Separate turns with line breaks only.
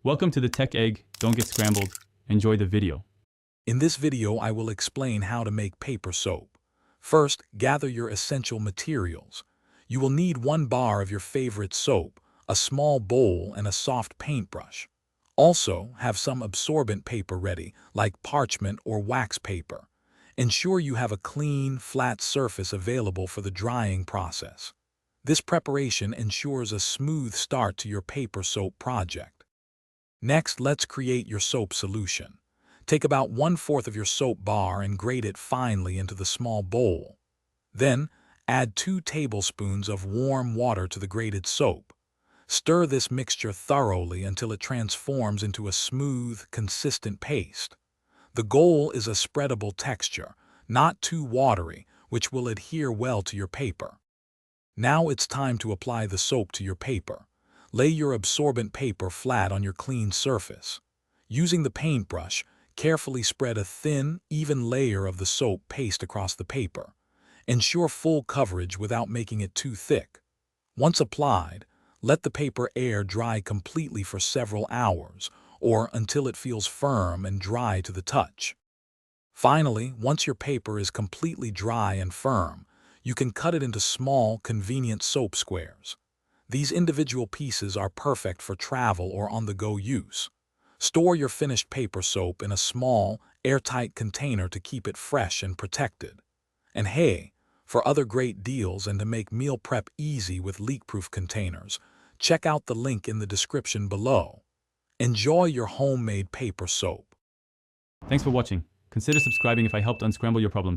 Welcome to the Tech Egg. Don't get scrambled. Enjoy the video.
In this video, I will explain how to make paper soap. First, gather your essential materials. You will need 1 bar of your favorite soap, a small bowl, and a soft paintbrush. Also, have some absorbent paper ready, like parchment or wax paper. Ensure you have a clean, flat surface available for the drying process. This preparation ensures a smooth start to your paper soap project. Next, let's create your soap solution. Take about 1/4 of your soap bar and grate it finely into the small bowl. Then, add 2 tablespoons of warm water to the grated soap. Stir this mixture thoroughly until it transforms into a smooth, consistent paste. The goal is a spreadable texture, not too watery, which will adhere well to your paper. Now it's time to apply the soap to your paper. Lay your absorbent paper flat on your clean surface. Using the paintbrush, carefully spread a thin, even layer of the soap paste across the paper. Ensure full coverage without making it too thick. Once applied, let the paper air dry completely for several hours, or until it feels firm and dry to the touch. Finally, once your paper is completely dry and firm, you can cut it into small, convenient soap squares. These individual pieces are perfect for travel or on-the-go use. Store your finished paper soap in a small, airtight container to keep it fresh and protected. And hey, for other great deals and to make meal prep easy with leak-proof containers, check out the link in the description below. Enjoy your homemade paper soap.
Thanks for watching. Consider subscribing if I helped unscramble your problems.